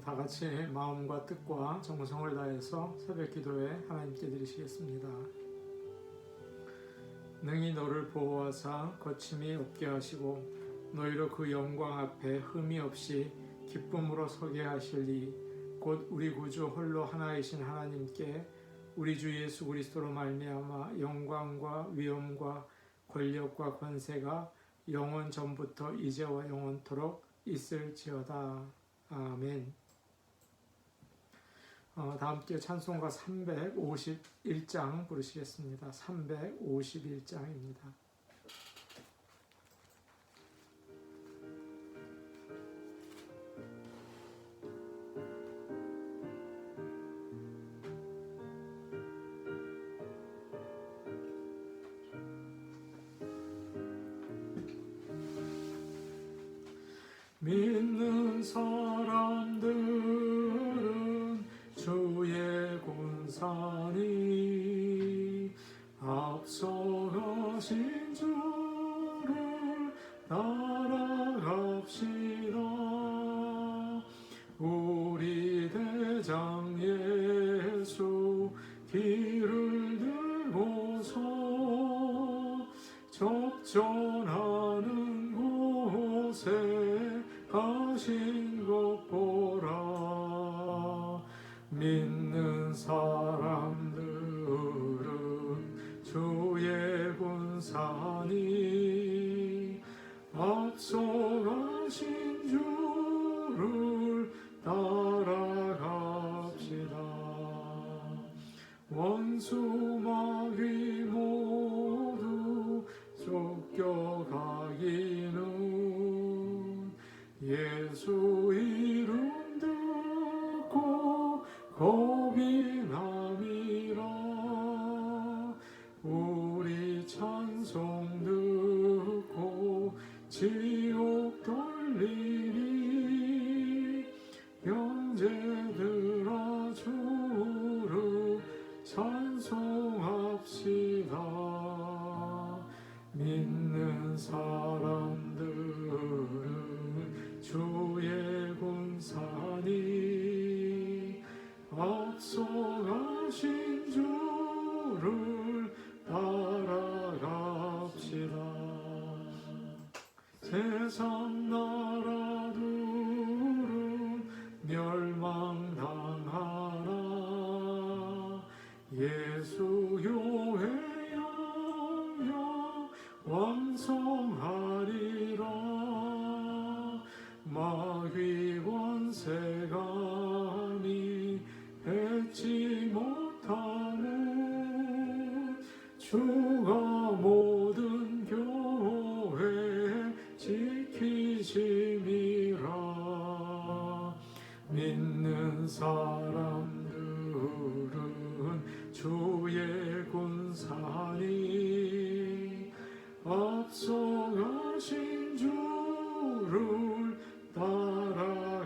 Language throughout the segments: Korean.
다 같이 마음과 뜻과 정성을 다해서 새벽 기도에 하나님께 드리시겠습니다. 능히 너를 보호하사 거침이 없게 하시고 너희로 그 영광 앞에 흠이 없이 기쁨으로 서게 하시리. 곧 우리 구주 홀로 하나이신 하나님께 우리 주 예수 그리스도로 말미암아 영광과 위엄과 권력과 권세가 영원 전부터 이제와 영원토록 있을지어다. 아멘. 다 함께 찬송가 351장 부르시겠습니다. 351장입니다. 믿는 사람들은 주의 군사니 앞서가신 주를 따라갑시다. 우리 대장 예수 길을 들고서 접전하는 곳에 가신 것 보라. 믿는 사람들은 주의 군사니 앞서가신 주를 따라갑시다. 원수 마귀 모두 쫓겨가기는 예수 이름 듣고 겁이 남이라. 우리 찬송 듣고 지옥 돌리니 형제들아 주를 찬송합시다. 믿는 사람들은 주의 군사니 앞서가신 주를 따라갑시다. 세상 나라들은 멸망당하나 예수 교회 영영 왕성하리라. 마귀 권세감이 뱉지 못하는 주가 모든 교회 지키심이라. 믿는 사람들은 주의 군사니 앞서가신 주를 따라갑시다.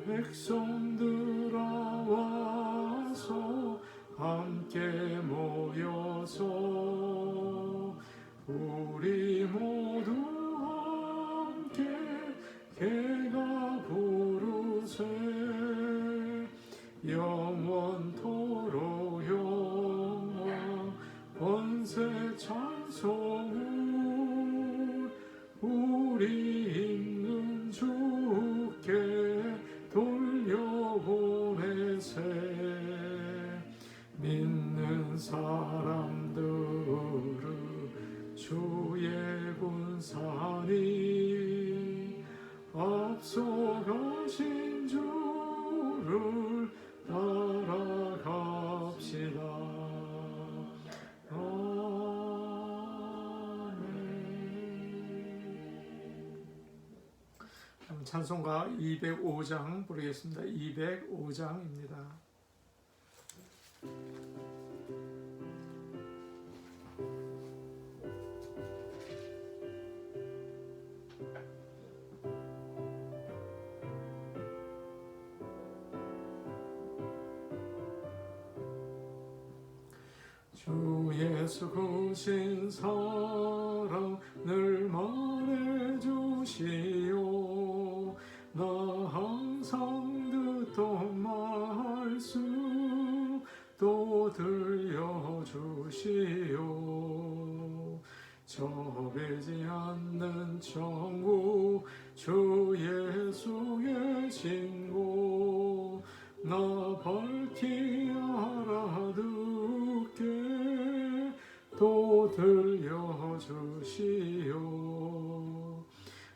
백성들아 와서 함께 모여서 우리 모두 함께 개가 부르세. 영원토록 영원 권세 찬송을 우리 있는 주께 돌려보내세. 믿는 사람들은 주의 군사니 앞서가신 주를 따라갑시다. 아멘. 찬송가 205장 부르겠습니다. 205장입니다. 주 예수 크신 사랑 늘 말해주시오. 나 항상 듣던 말씀 또 들려주시오. 저배지 않는 천국 주 예수의 신고 나 밝히 알아듣게 또 들려주시오.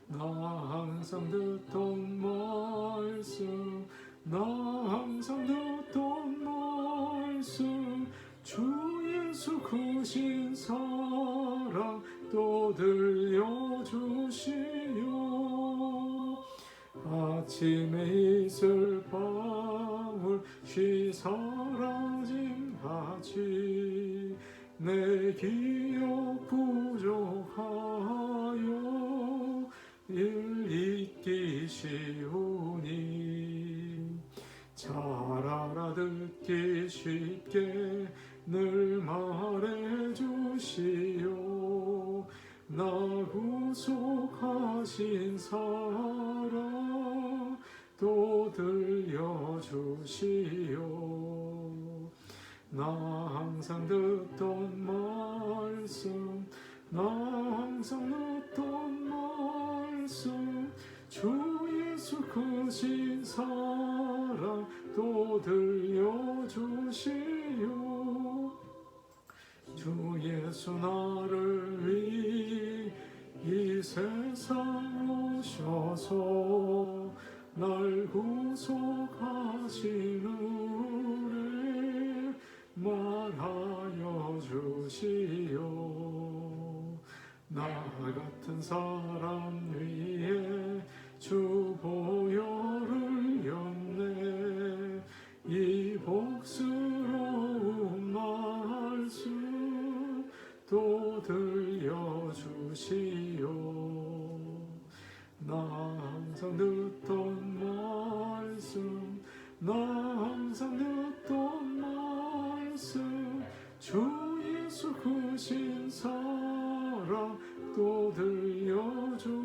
나 항상 듣던 말씀 나 항상 듣던 말씀 주 예수 크신 사랑 또 들려주시오. 아침에 있을 방울 쉬 사라짐 같이 내 기억 부족하여 일 잊기 쉬우니 잘 알아듣기 쉽게 늘 말해주시오. 나 구속하신 사랑 또 들려주시오. 나 항상 듣던 말씀 나 항상 듣던 말씀 주 예수 크신 사랑 또 들려주시오. 주 예수 나를 위해 이 세상 오셔서 날 구속하신 은혜 말하여 주시오. 나 같은 사람 위에 주 보혈을 였네. 이 복스러운 말씀 또 들려주시오. 나 항상 듣던 말씀 나 항상 듣던 말씀 주 예수 크신 사랑 또 들려주시오.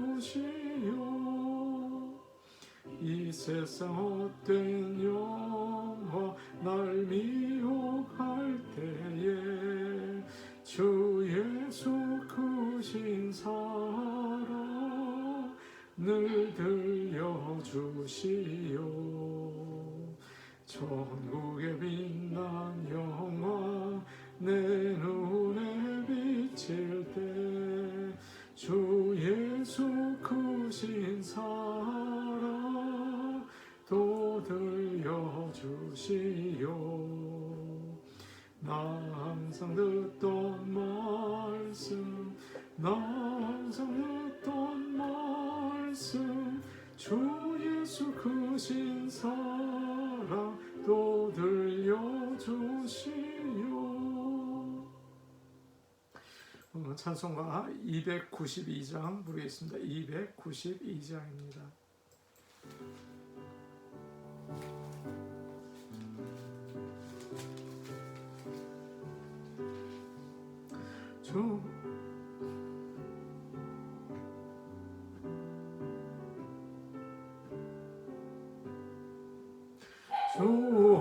이 세상 헛된 영화 날 미혹할 때에 주 예수 크신 사랑 늘 들려주시오. 천국의 빛난 영광 내 눈에 비칠 때 주 예수 크신 사랑 또 들려주시오. 나 항상 듣던 말씀 나 항상 듣던 말씀 주 예수 크신 사랑 또 들려주시오. 찬송가 292장 부르겠습니다. 292장입니다. 주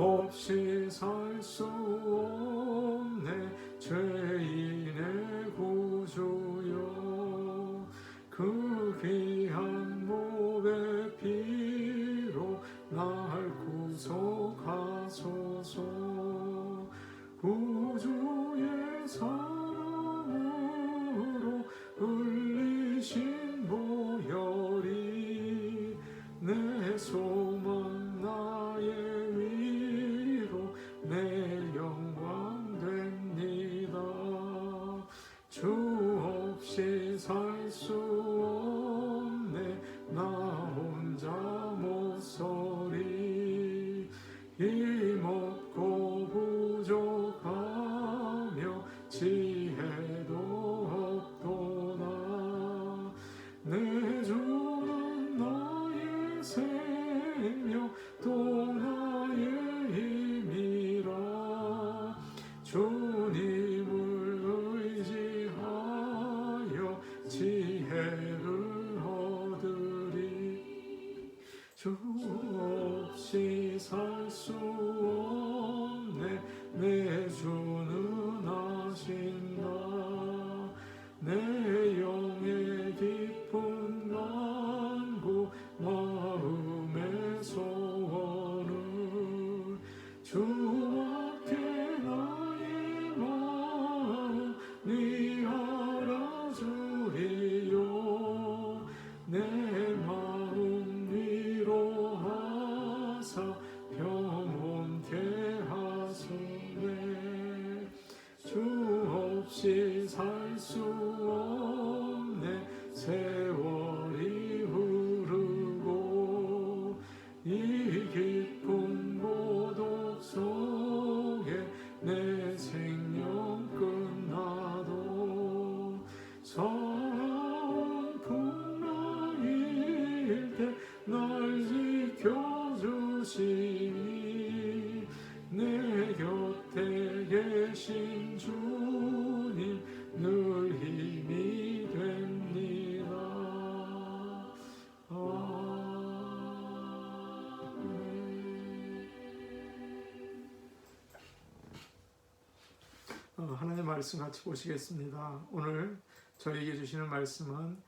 없이 살 수 없네. 죄인의 구주여 그 귀한 몸의 피로 날 구속하소서. 구주의 사랑으로 흘리신 보혈이 내 소망 나의 위로 내 영광 됩니다. 주 없이 살 수 없네. 나 혼자 못 서리. 힘없고 부족하며 지혜도 없도다. 내 주는 나의 생명 또 나의 힘이라. 주님을 의지하여 지혜 알 수 없네. 세월이 흐르고 이 깊은 고독 속에 내 생명 끝나도 성풍랑일 때 날 지켜주시니 내 곁에 계신 주님 늘 힘이 됩니다. 하나님의 말씀 같이 보시겠습니다. 오늘 저에게 주시는 말씀은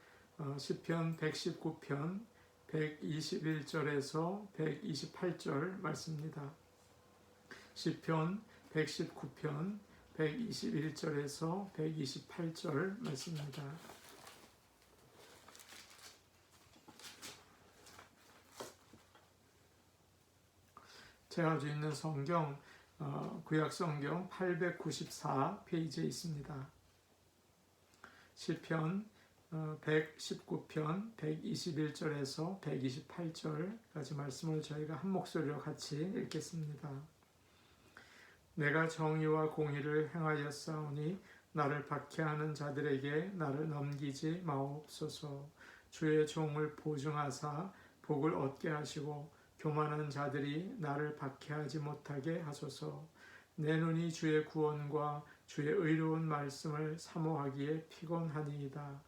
시편 119편 121절에서 128절 말씀입니다. 시편 119편 121절에서 128절 말씀입니다. 제가 가지고 있는 성경 구약 성경 894페이지에 있습니다. 시편 119편 121절에서 128절까지 말씀을 저희가 한 목소리로 같이 읽겠습니다. 내가 정의와 공의를 행하였사오니 나를 박해하는 자들에게 나를 넘기지 마옵소서. 주의 종을 보증하사 복을 얻게 하시고 교만한 자들이 나를 박해하지 못하게 하소서. 내 눈이 주의 구원과 주의 의로운 말씀을 사모하기에 피곤하니이다.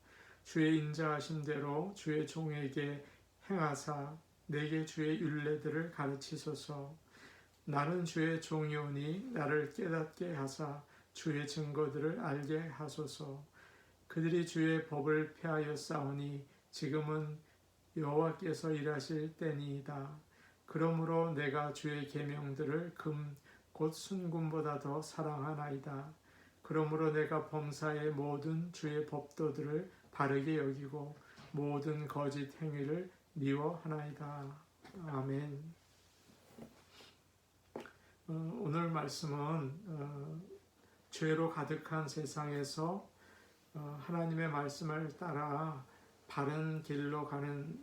주의 인자하신 대로 주의 종에게 행하사 내게 주의 율례들을 가르치소서. 나는 주의 종이오니 나를 깨닫게 하사 주의 증거들을 알게 하소서. 그들이 주의 법을 폐하였사오니 지금은 여호와께서 일하실 때니이다. 그러므로 내가 주의 계명들을 금 곧 순금보다 더 사랑하나이다. 그러므로 내가 범사의 모든 주의 법도들을 바르게 여기고 모든 거짓 행위를 미워하나이다. 아멘. 오늘 말씀은 죄로 가득한 세상에서 하나님의 말씀을 따라 바른 길로 가는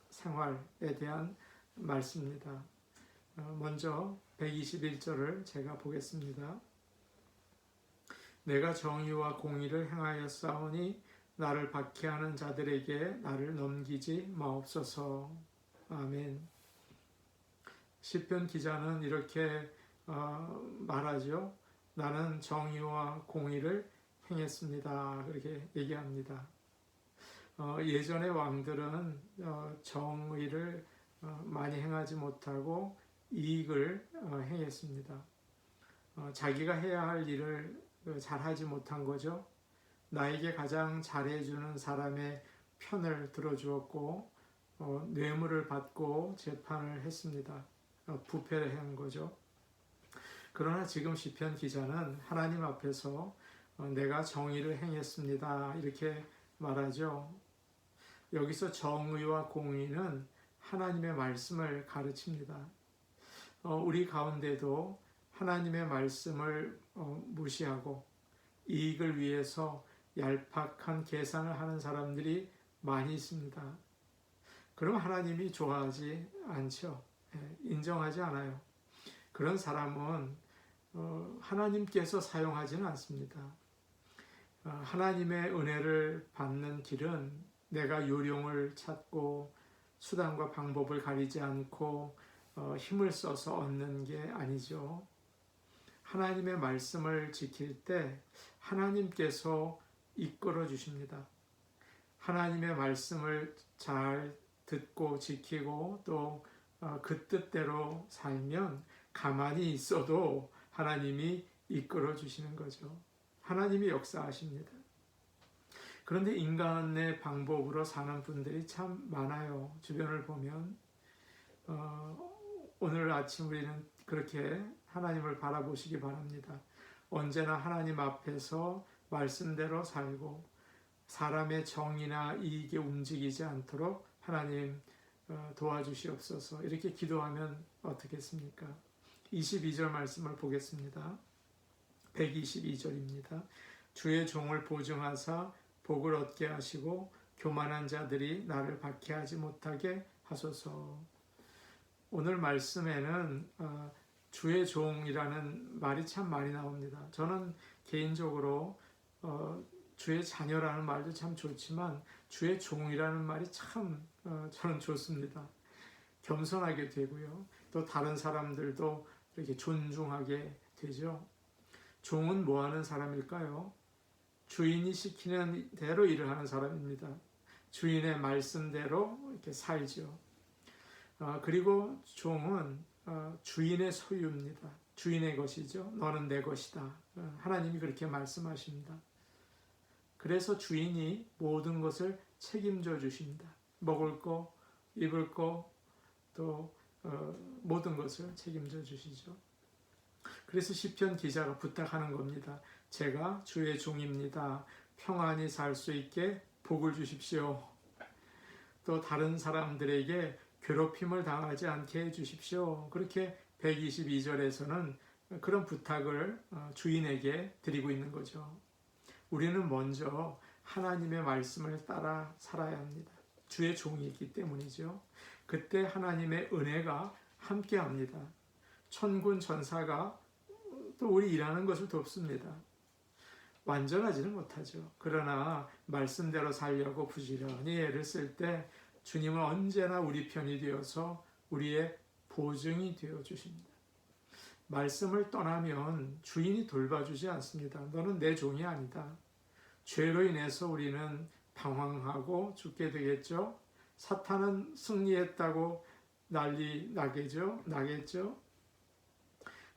생활에 대한 말씀입니다. 먼저 121절을 제가 보겠습니다. 내가 정의와 공의를 행하였사오니 나를 박해하는 자들에게 나를 넘기지 마옵소서. 아멘. 시편 기자는 이렇게 말하죠. 나는 정의와 공의를 행했습니다. 그렇게 얘기합니다. 예전의 왕들은 정의를 많이 행하지 못하고 이익을 행했습니다. 자기가 해야 할 일을 잘하지 못한 거죠. 나에게 가장 잘해주는 사람의 편을 들어주었고 뇌물을 받고 재판을 했습니다. 부패를 한 거죠. 그러나 지금 시편 기자는 하나님 앞에서 내가 정의를 행했습니다. 이렇게 말하죠. 여기서 정의와 공의는 하나님의 말씀을 가르칩니다. 우리 가운데도 하나님의 말씀을 무시하고 이익을 위해서 얄팍한 계산을 하는 사람들이 많이 있습니다. 그럼 하나님이 좋아하지 않죠. 인정하지 않아요. 그런 사람은 하나님께서 사용하지는 않습니다. 하나님의 은혜를 받는 길은 내가 요령을 찾고 수단과 방법을 가리지 않고 힘을 써서 얻는 게 아니죠. 하나님의 말씀을 지킬 때 하나님께서 이끌어 주십니다. 하나님의 말씀을 잘 듣고 지키고 또 그 뜻대로 살면 가만히 있어도 하나님이 이끌어 주시는 거죠. 하나님이 역사하십니다. 그런데 인간의 방법으로 사는 분들이 참 많아요. 주변을 보면 오늘 아침 우리는 그렇게 하나님을 바라보시기 바랍니다. 언제나 하나님 앞에서 말씀대로 살고 사람의 정의나 이익에 움직이지 않도록 하나님 도와주시옵소서. 이렇게 기도하면 어떻겠습니까? 22절 말씀을 보겠습니다. 122절입니다. 주의 종을 보증하사 복을 얻게 하시고 교만한 자들이 나를 박해하지 못하게 하소서. 오늘 말씀에는 주의 종이라는 말이 참 많이 나옵니다. 저는 개인적으로 주의 자녀라는 말도 참 좋지만 주의 종이라는 말이 참 저는 좋습니다. 겸손하게 되고요. 또 다른 사람들도 이렇게 존중하게 되죠. 종은 뭐 하는 사람일까요? 주인이 시키는 대로 일을 하는 사람입니다. 주인의 말씀대로 이렇게 살죠. 그리고 종은 주인의 소유입니다. 주인의 것이죠. 너는 내 것이다. 하나님이 그렇게 말씀하십니다. 그래서 주인이 모든 것을 책임져 주십니다. 먹을 거, 입을 거, 또 모든 것을 책임져 주시죠. 그래서 시편 기자가 부탁하는 겁니다. 제가 주의 종입니다. 평안히 살 수 있게 복을 주십시오. 또 다른 사람들에게 괴롭힘을 당하지 않게 해주십시오. 그렇게 122절에서는 그런 부탁을 주인에게 드리고 있는 거죠. 우리는 먼저 하나님의 말씀을 따라 살아야 합니다. 주의 종이 있기 때문이죠. 그때 하나님의 은혜가 함께합니다. 천군 천사가 또 우리 일하는 것을 돕습니다. 완전하지는 못하죠. 그러나 말씀대로 살려고 부지런히 애를 쓸 때 주님은 언제나 우리 편이 되어서 우리의 보증이 되어 주십니다. 말씀을 떠나면 주인이 돌봐주지 않습니다. 너는 내 종이 아니다. 죄로 인해서 우리는 방황하고 죽게 되겠죠. 사탄은 승리했다고 난리 나겠죠.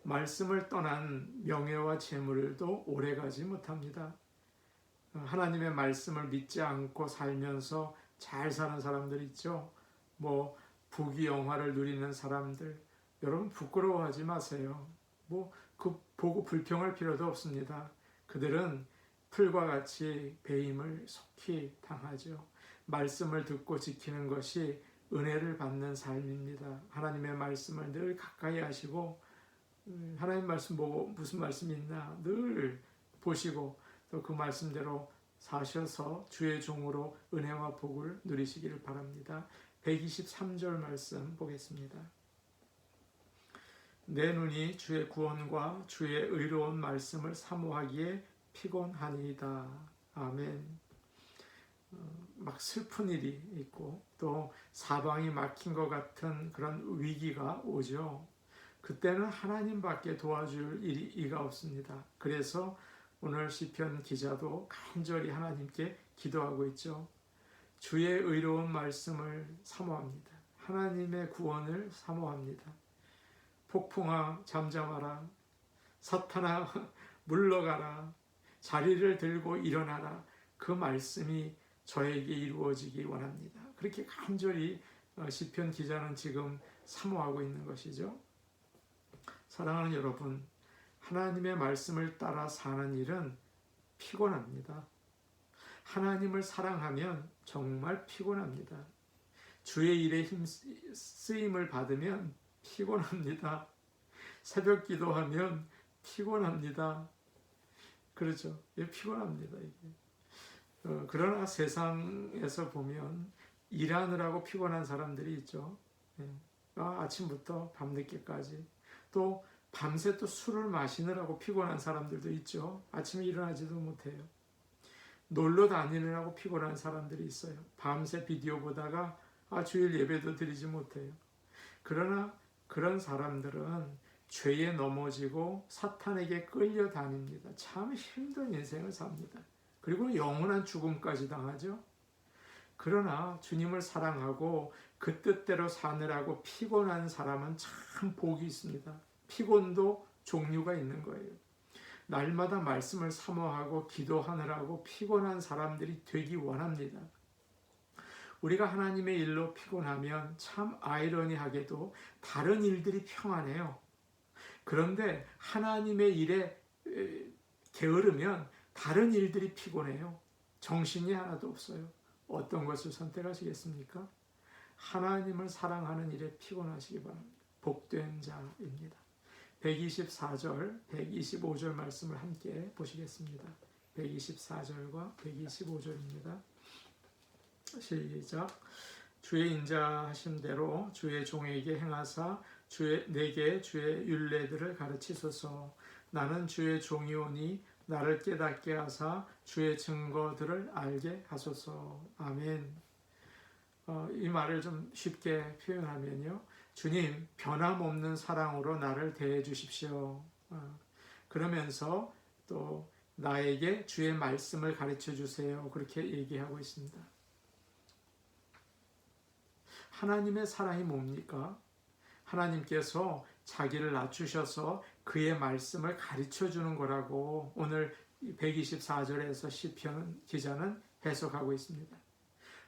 말씀을 떠난 명예와 재물도 오래가지 못합니다. 하나님의 말씀을 믿지 않고 살면서 잘 사는 사람들 있죠. 뭐 부귀영화를 누리는 사람들, 여러분 부끄러워하지 마세요. 그 보고 불평할 필요도 없습니다. 그들은 풀과 같이 배임을 속히 당하죠. 말씀을 듣고 지키는 것이 은혜를 받는 삶입니다. 하나님의 말씀을 늘 가까이 하시고 하나님 말씀 보고 무슨 말씀이 있나 늘 보시고 또 그 말씀대로 사셔서 주의 종으로 은혜와 복을 누리시기를 바랍니다. 123절 말씀 보겠습니다. 내 눈이 주의 구원과 주의 의로운 말씀을 사모하기에 피곤하니이다. 아멘. 막 슬픈 일이 있고 또 사방이 막힌 것 같은 그런 위기가 오죠. 그때는 하나님밖에 도와줄 이가 없습니다. 그래서 오늘 시편 기자도 간절히 하나님께 기도하고 있죠. 주의 의로운 말씀을 사모합니다. 하나님의 구원을 사모합니다. 폭풍아 잠잠하라. 사탄아 물러가라. 자리를 들고 일어나라. 그 말씀이 저에게 이루어지기 원합니다. 그렇게 간절히 시편 기자는 지금 사모하고 있는 것이죠. 사랑하는 여러분, 하나님의 말씀을 따라 사는 일은 피곤합니다. 하나님을 사랑하면 정말 피곤합니다. 주의 일에 쓰임을 받으면 피곤합니다. 새벽 기도하면 피곤합니다. 그렇죠. 피곤합니다. 이게. 그러나 세상에서 보면 일하느라고 피곤한 사람들이 있죠. 아침부터 밤늦게까지. 또 밤새 또 술을 마시느라고 피곤한 사람들도 있죠. 아침에 일어나지도 못해요. 놀러 다니느라고 피곤한 사람들이 있어요. 밤새 비디오 보다가 주일 예배도 드리지 못해요. 그러나 그런 사람들은 죄에 넘어지고 사탄에게 끌려다닙니다. 참 힘든 인생을 삽니다. 그리고 영원한 죽음까지 당하죠. 그러나 주님을 사랑하고 그 뜻대로 사느라고 피곤한 사람은 참 복이 있습니다. 피곤도 종류가 있는 거예요. 날마다 말씀을 사모하고 기도하느라고 피곤한 사람들이 되기 원합니다. 우리가 하나님의 일로 피곤하면 참 아이러니하게도 다른 일들이 평안해요. 그런데 하나님의 일에 게으르면 다른 일들이 피곤해요. 정신이 하나도 없어요. 어떤 것을 선택하시겠습니까? 하나님을 사랑하는 일에 피곤하시기 바랍니다. 복된 자입니다. 124절, 125절 말씀을 함께 보시겠습니다. 124절과 125절입니다. 시작. 주의 인자하신 대로 주의 종에게 행하사 내게 주의 율례들을 가르치소서. 나는 주의 종이오니 나를 깨닫게 하사 주의 증거들을 알게 하소서. 아멘. 이 말을 좀 쉽게 표현하면요, 주님 변함없는 사랑으로 나를 대해 주십시오. 그러면서 또 나에게 주의 말씀을 가르쳐 주세요. 그렇게 얘기하고 있습니다. 하나님의 사랑이 뭡니까? 하나님께서 자기를 낮추셔서 그의 말씀을 가르쳐 주는 거라고 오늘 124절에서 시편 기자는 해석하고 있습니다.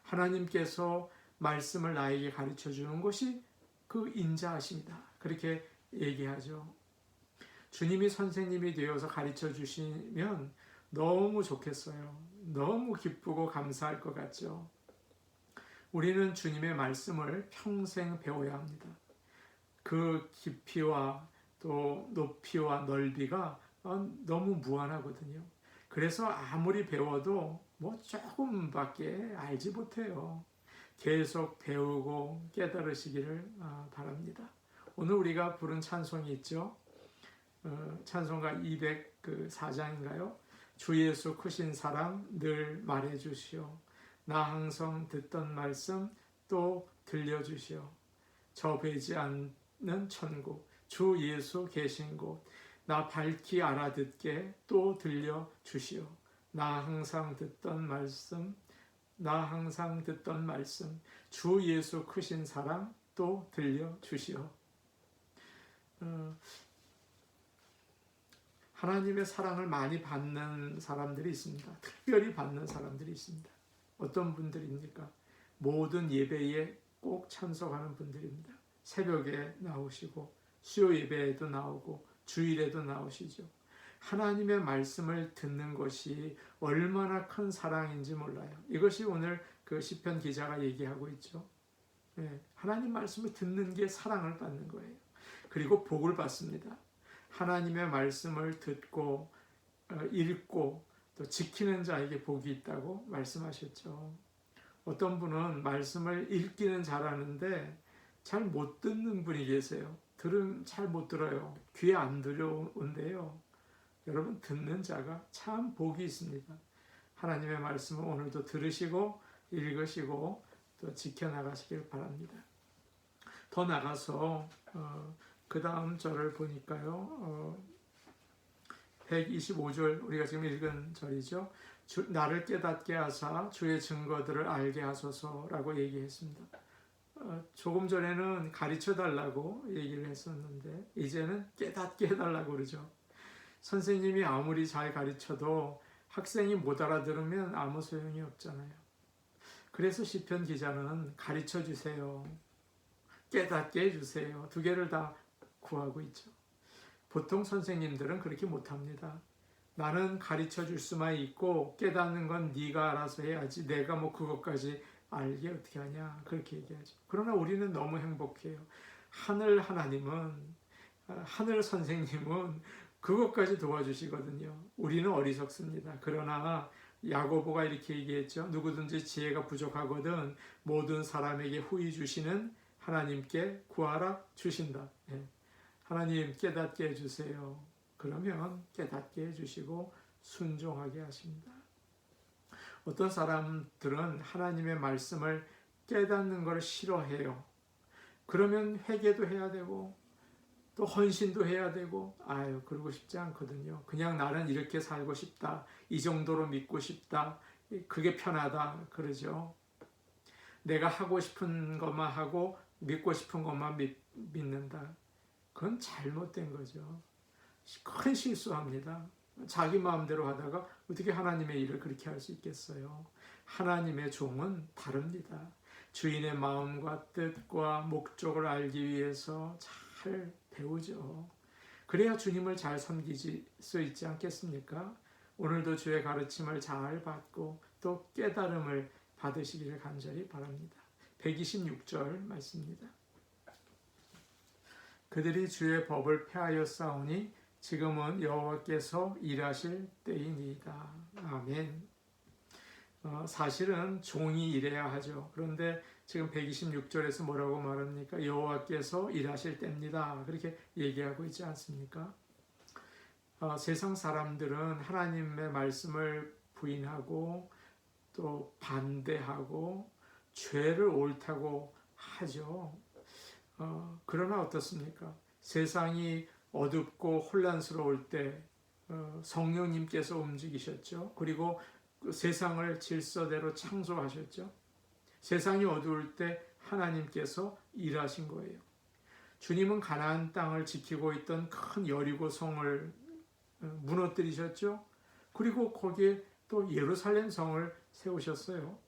하나님께서 말씀을 나에게 가르쳐 주는 것이 그 인자하심이다. 그렇게 얘기하죠. 주님이 선생님이 되어서 가르쳐 주시면 너무 좋겠어요. 너무 기쁘고 감사할 것 같죠. 우리는 주님의 말씀을 평생 배워야 합니다. 그 깊이와 또 높이와 넓이가 너무 무한하거든요. 그래서 아무리 배워도 조금밖에 알지 못해요. 계속 배우고 깨달으시기를 바랍니다. 오늘 우리가 부른 찬송이 있죠. 찬송가 204장인가요? 주 예수 크신 사랑 늘 말해주시오. 나 항상 듣던 말씀 또 들려주시오. 저 배지 않는 천국 주 예수 계신 곳 나 밝히 알아듣게 또 들려주시오. 나 항상 듣던 말씀 주 예수 크신 사랑 또 들려주시오. 하나님의 사랑을 많이 받는 사람들이 있습니다. 특별히 받는 사람들이 있습니다. 어떤 분들입니까? 모든 예배에 꼭 참석하는 분들입니다. 새벽에 나오시고 수요 예배에도 나오고 주일에도 나오시죠. 하나님의 말씀을 듣는 것이 얼마나 큰 사랑인지 몰라요. 이것이 오늘 그 시편 기자가 얘기하고 있죠. 하나님 말씀을 듣는 게 사랑을 받는 거예요. 그리고 복을 받습니다. 하나님의 말씀을 듣고 읽고 또 지키는 자에게 복이 있다고 말씀하셨죠. 어떤 분은 말씀을 읽기는 잘하는데 잘 못 듣는 분이 계세요. 들으면 잘 못 들어요. 귀에 안 들어온대요. 여러분, 듣는 자가 참 복이 있습니다. 하나님의 말씀을 오늘도 들으시고 읽으시고 또 지켜나가시길 바랍니다. 더 나가서 그 다음 절을 보니까요, 125절 우리가 지금 읽은 절이죠. 나를 깨닫게 하사 주의 증거들을 알게 하소서라고 얘기했습니다. 조금 전에는 가르쳐 달라고 얘기를 했었는데 이제는 깨닫게 해달라고 그러죠. 선생님이 아무리 잘 가르쳐도 학생이 못 알아들으면 아무 소용이 없잖아요. 그래서 시편 기자는 가르쳐 주세요. 깨닫게 해주세요. 두 개를 다 구하고 있죠. 보통 선생님들은 그렇게 못합니다. 나는 가르쳐 줄 수만 있고 깨닫는 건 네가 알아서 해야지 내가 그것까지 알게 어떻게 하냐 그렇게 얘기하죠. 그러나 우리는 너무 행복해요. 하늘 선생님은 그것까지 도와주시거든요. 우리는 어리석습니다. 그러나 야고보가 이렇게 얘기했죠. 누구든지 지혜가 부족하거든 모든 사람에게 후히 주시는 하나님께 구하라 주신다. 하나님 깨닫게 해주세요. 그러면 깨닫게 해주시고 순종하게 하십니다. 어떤 사람들은 하나님의 말씀을 깨닫는 걸 싫어해요. 그러면 회개도 해야 되고 또 헌신도 해야 되고 그러고 싶지 않거든요. 그냥 나는 이렇게 살고 싶다. 이 정도로 믿고 싶다. 그게 편하다. 그러죠. 내가 하고 싶은 것만 하고 믿고 싶은 것만 믿는다. 그건 잘못된 거죠. 큰 실수합니다. 자기 마음대로 하다가 어떻게 하나님의 일을 그렇게 할 수 있겠어요? 하나님의 종은 다릅니다. 주인의 마음과 뜻과 목적을 알기 위해서 잘 배우죠. 그래야 주님을 잘 섬길 수 있지 않겠습니까? 오늘도 주의 가르침을 잘 받고 또 깨달음을 받으시기를 간절히 바랍니다. 126절 말씀입니다. 그들이 주의 법을 폐하여 싸우니 지금은 여호와께서 일하실 때이니이다. 아멘. 사실은 종이 일해야 하죠. 그런데 지금 126절에서 뭐라고 말합니까? 여호와께서 일하실 때입니다. 그렇게 얘기하고 있지 않습니까? 세상 사람들은 하나님의 말씀을 부인하고 또 반대하고 죄를 옳다고 하죠. 그러나 어떻습니까? 세상이 어둡고 혼란스러울 때 성령님께서 움직이셨죠. 그리고 그 세상을 질서대로 창조하셨죠. 세상이 어두울 때 하나님께서 일하신 거예요. 주님은 가나안 땅을 지키고 있던 큰 여리고 성을 무너뜨리셨죠. 그리고 거기에 또 예루살렘 성을 세우셨어요.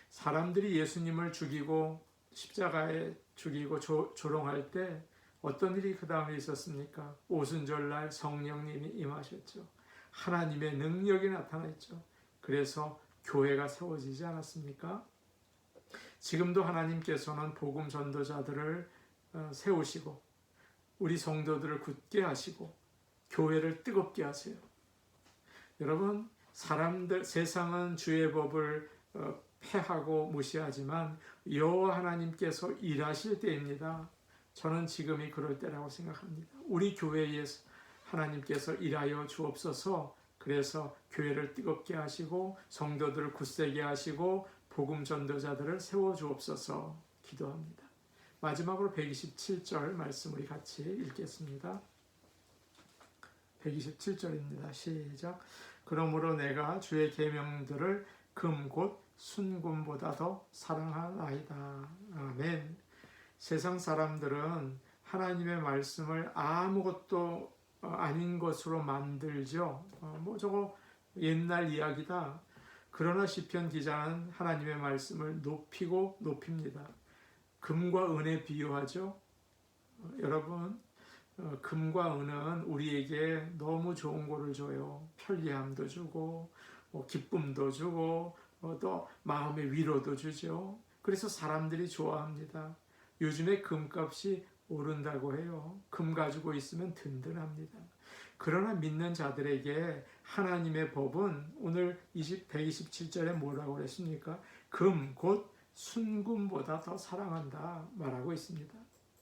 사람들이 예수님을 죽이고 십자가에 죽이고 조롱할 때 어떤 일이 그 다음에 있었습니까? 오순절날 성령님이 임하셨죠. 하나님의 능력이 나타났죠. 그래서 교회가 세워지지 않았습니까? 지금도 하나님께서는 복음 전도자들을 세우시고 우리 성도들을 굳게 하시고 교회를 뜨겁게 하세요. 여러분, 세상은 주의 법을 폐하고 무시하지만 여호와 하나님께서 일하실 때입니다. 저는 지금이 그럴 때라고 생각합니다. 우리 교회에 하나님께서 일하여 주옵소서. 그래서 교회를 뜨겁게 하시고 성도들을 굳세게 하시고 복음 전도자들을 세워 주옵소서 기도합니다. 마지막으로 127절 말씀 우리 같이 읽겠습니다. 127절입니다. 시작. 그러므로 내가 주의 계명들을 금 곧 순금보다 더 사랑하나이다. 아멘. 세상 사람들은 하나님의 말씀을 아무것도 아닌 것으로 만들죠. 저거 옛날 이야기다. 그러나 시편 기자는 하나님의 말씀을 높이고 높입니다. 금과 은에 비유하죠. 여러분, 금과 은은 우리에게 너무 좋은 거를 줘요. 편리함도 주고 기쁨도 주고 또 마음의 위로도 주죠. 그래서 사람들이 좋아합니다. 요즘에 금값이 오른다고 해요. 금 가지고 있으면 든든합니다. 그러나 믿는 자들에게 하나님의 법은 오늘 127절에 뭐라고 그랬습니까? 금 곧 순금보다 더 사랑한다 말하고 있습니다.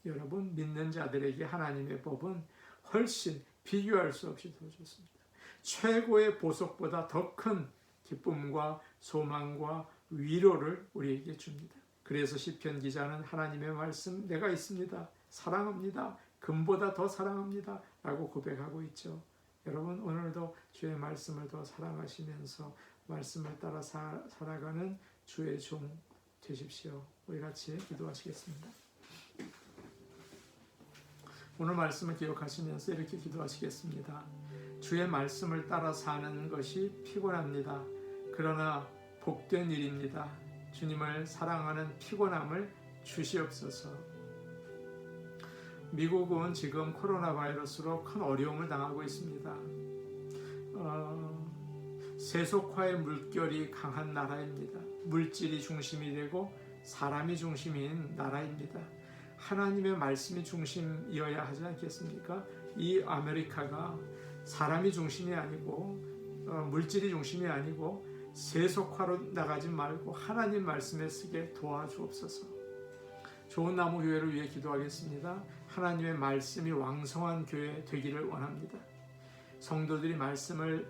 여러분, 믿는 자들에게 하나님의 법은 훨씬 비교할 수 없이 더 좋습니다. 최고의 보석보다 더 큰 기쁨과 소망과 위로를 우리에게 줍니다. 그래서 시편 기자는 하나님의 말씀 내가 있습니다. 사랑합니다. 금보다 더 사랑합니다. 라고 고백하고 있죠. 여러분, 오늘도 주의 말씀을 더 사랑하시면서 말씀을 따라 살아가는 주의 종 되십시오. 우리 같이 기도하시겠습니다. 오늘 말씀을 기억하시면서 이렇게 기도하시겠습니다. 주의 말씀을 따라 사는 것이 피곤합니다. 그러나 복된 일입니다. 주님을 사랑하는 피곤함을 주시옵소서. 미국은 지금 코로나 바이러스로 큰 어려움을 당하고 있습니다. 세속화의 물결이 강한 나라입니다. 물질이 중심이 되고 사람이 중심인 나라입니다. 하나님의 말씀이 중심이어야 하지 않겠습니까? 이 아메리카가 사람이 중심이 아니고 물질이 중심이 아니고 세속화로 나가지 말고 하나님 말씀에 쓰게 도와주옵소서. 좋은 나무 교회를 위해 기도하겠습니다. 하나님의 말씀이 왕성한 교회 되기를 원합니다. 성도들이 말씀을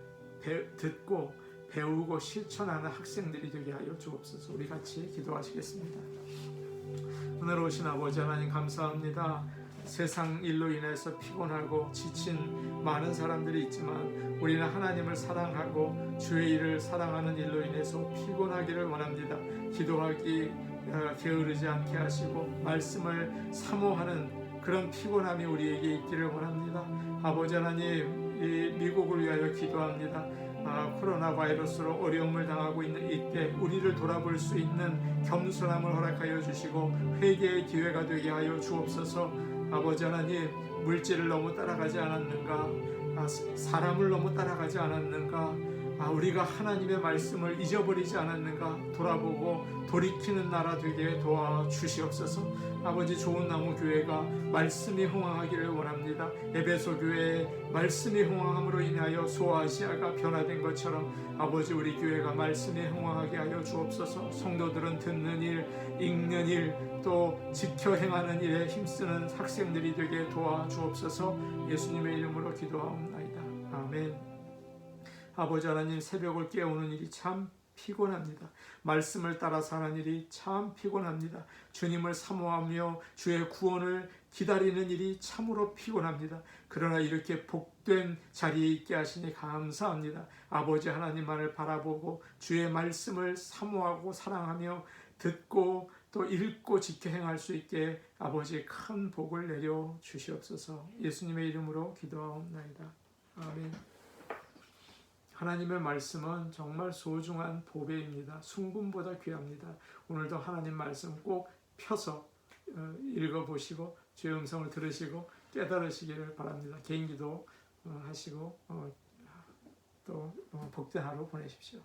듣고 배우고 실천하는 학생들이 되게 하여 주옵소서. 우리 같이 기도하시겠습니다. 오늘 오신 아버지 하나님 감사합니다. 세상 일로 인해서 피곤하고 지친 많은 사람들이 있지만 우리는 하나님을 사랑하고 주의 일을 사랑하는 일로 인해서 피곤하기를 원합니다. 기도하기 게으르지 않게 하시고 말씀을 사모하는 그런 피곤함이 우리에게 있기를 원합니다. 아버지 하나님, 이 미국을 위하여 기도합니다. 코로나 바이러스로 어려움을 당하고 있는 이때 우리를 돌아볼 수 있는 겸손함을 허락하여 주시고 회개의 기회가 되게 하여 주옵소서. 아버지 하나님, 물질을 너무 따라가지 않았는가? 사람을 너무 따라가지 않았는가? 우리가 하나님의 말씀을 잊어버리지 않았는가 돌아보고 돌이키는 나라 되게 도와주시옵소서. 아버지, 좋은 나무 교회가 말씀이 흥황하기를 원합니다. 에베소 교회에 말씀이 흥황함으로 인하여 소아시아가 변화된 것처럼 아버지, 우리 교회가 말씀이 흥황하게 하여 주옵소서. 성도들은 듣는 일, 읽는 일, 또 지켜 행하는 일에 힘쓰는 학생들이 되게 도와주옵소서. 예수님의 이름으로 기도하옵나이다. 아멘. 아버지 하나님, 새벽을 깨우는 일이 참 피곤합니다. 말씀을 따라 사는 일이 참 피곤합니다. 주님을 사모하며 주의 구원을 기다리는 일이 참으로 피곤합니다. 그러나 이렇게 복된 자리에 있게 하시니 감사합니다. 아버지 하나님만을 바라보고 주의 말씀을 사모하고 사랑하며 듣고 또 읽고 지켜 행할 수 있게 아버지 큰 복을 내려 주시옵소서. 예수님의 이름으로 기도하옵나이다. 아멘. 하나님의 말씀은 정말 소중한 보배입니다. 순금보다 귀합니다. 오늘도 하나님 말씀 꼭 펴서 읽어보시고 주의 음성을 들으시고 깨달으시기를 바랍니다. 개인기도 하시고 또 복된 하루 보내십시오.